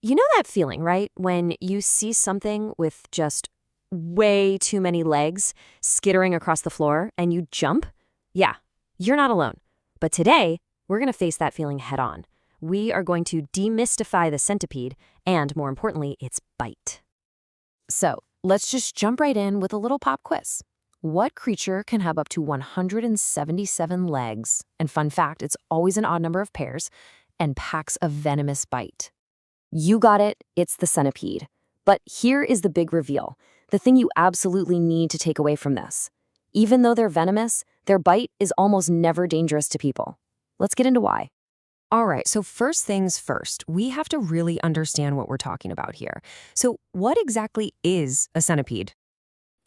You know that feeling, right? When you see something with just way too many legs skittering across the floor and you jump? Yeah, you're not alone. But today, we're going to face that feeling head on. We are going to demystify the centipede and, more importantly, its bite. So, let's just jump right in with a little pop quiz. What creature can have up to 177 legs? And fun fact, it's always an odd number of pairs and packs a venomous bite. You got it, it's the centipede. But here is the big reveal, the thing you absolutely need to take away from this. Even though they're venomous, their bite is almost never dangerous to people. Let's get into why. All right, so first things first, we have to really understand what we're talking about here. So what exactly is a centipede?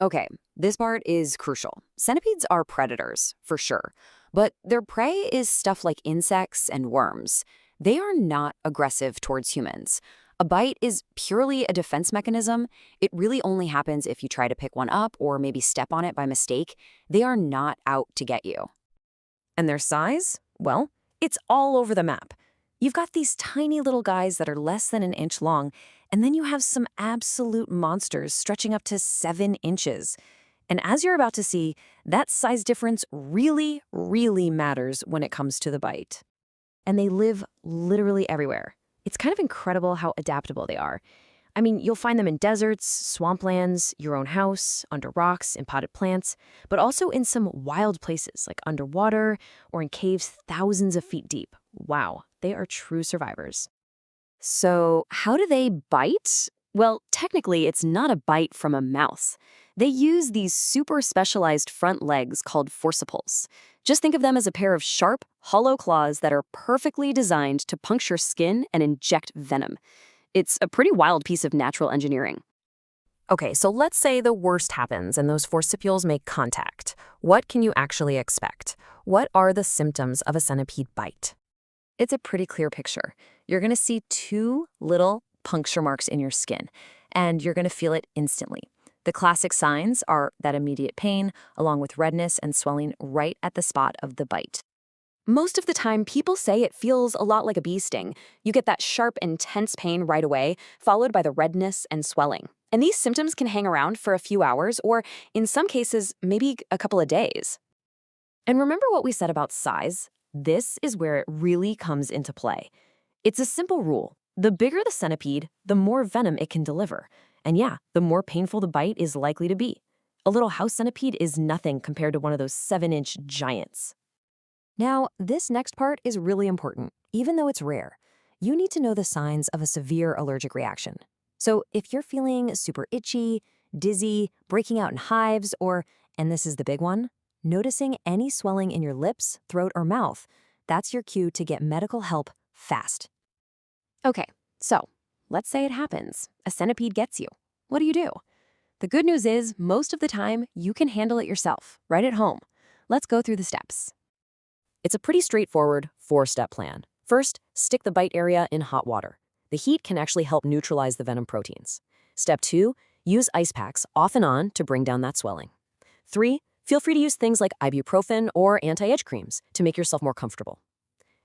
Okay, this part is crucial. Centipedes are predators, for sure, but their prey is stuff like insects and worms. They are not aggressive towards humans. A bite is purely a defense mechanism. It really only happens if you try to pick one up or maybe step on it by mistake. They are not out to get you. And their size? Well, it's all over the map. You've got these tiny little guys that are less than an inch long, and then you have some absolute monsters stretching up to 7 inches. And as you're about to see, that size difference really, really matters when it comes to the bite. And they live literally everywhere. It's kind of incredible how adaptable they are. I mean, you'll find them in deserts, swamplands, your own house, under rocks, in potted plants, but also in some wild places like underwater or in caves thousands of feet deep. Wow, they are true survivors. So, how do they bite? Well, technically, it's not a bite from a mouse. They use these super specialized front legs called forciples. Just think of them as a pair of sharp, hollow claws that are perfectly designed to puncture skin and inject venom. It's a pretty wild piece of natural engineering. Okay, so let's say the worst happens and those forcipules make contact. What can you actually expect? What are the symptoms of a centipede bite? It's a pretty clear picture. You're going to see 2 little puncture marks in your skin, and you're going to feel it instantly. The classic signs are that immediate pain, along with redness and swelling right at the spot of the bite. Most of the time, people say it feels a lot like a bee sting. You get that sharp, intense pain right away, followed by the redness and swelling. And these symptoms can hang around for a few hours, or in some cases, maybe a couple of days. And remember what we said about size? This is where it really comes into play. It's a simple rule. The bigger the centipede, the more venom it can deliver. And yeah, the more painful the bite is likely to be. A little house centipede is nothing compared to one of those 7-inch giants. Now, this next part is really important, even though it's rare. You need to know the signs of a severe allergic reaction. So if you're feeling super itchy, dizzy, breaking out in hives, or, and this is the big one, noticing any swelling in your lips, throat, or mouth, that's your cue to get medical help fast. Okay, so let's say it happens. A centipede gets you. What do? The good news is, most of the time, you can handle it yourself, right at home. Let's go through the steps. It's a pretty straightforward 4-step plan. First, stick the bite area in hot water. The heat can actually help neutralize the venom proteins. Step 2, use ice packs off and on to bring down that swelling. 3, feel free to use things like ibuprofen or anti-itch creams to make yourself more comfortable.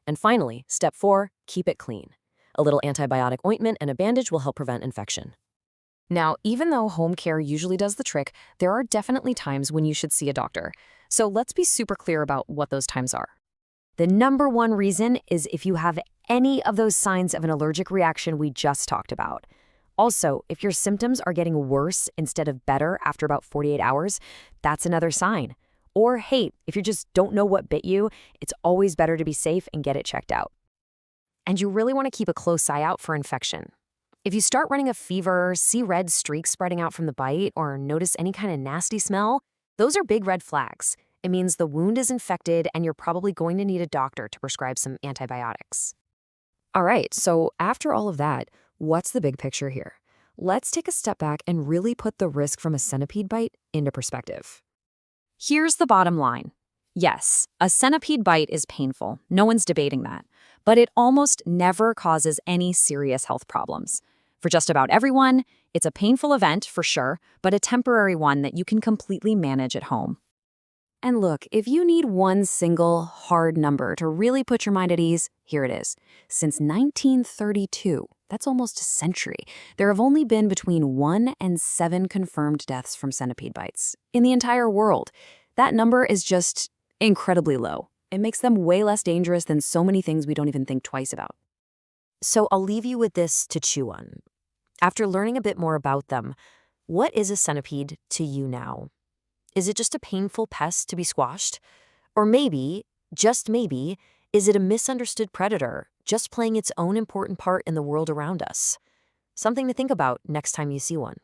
And finally, step 4, keep it clean. A little antibiotic ointment and a bandage will help prevent infection. Now, even though home care usually does the trick, there are definitely times when you should see a doctor. So let's be super clear about what those times are. The number one reason is if you have any of those signs of an allergic reaction we just talked about. Also, if your symptoms are getting worse instead of better after about 48 hours, that's another sign. Or, hey, if you just don't know what bit you, it's always better to be safe and get it checked out. And you really want to keep a close eye out for infection. If you start running a fever, see red streaks spreading out from the bite, or notice any kind of nasty smell, those are big red flags. It means the wound is infected and you're probably going to need a doctor to prescribe some antibiotics. All right, so after all of that, what's the big picture here? Let's take a step back and really put the risk from a centipede bite into perspective. Here's the bottom line. Yes, a centipede bite is painful. No one's debating that. But it almost never causes any serious health problems. For just about everyone, it's a painful event for sure, but a temporary one that you can completely manage at home. And look, if you need one single hard number to really put your mind at ease, here it is. Since 1932, That's almost a century. There have only been between 1 and 7 confirmed deaths from centipede bites in the entire world. That number is just incredibly low. It makes them way less dangerous than so many things we don't even think twice about. So I'll leave you with this to chew on. After learning a bit more about them, what is a centipede to you now? Is it just a painful pest to be squashed? Or maybe, just maybe, is it a misunderstood predator just playing its own important part in the world around us? Something to think about next time you see one.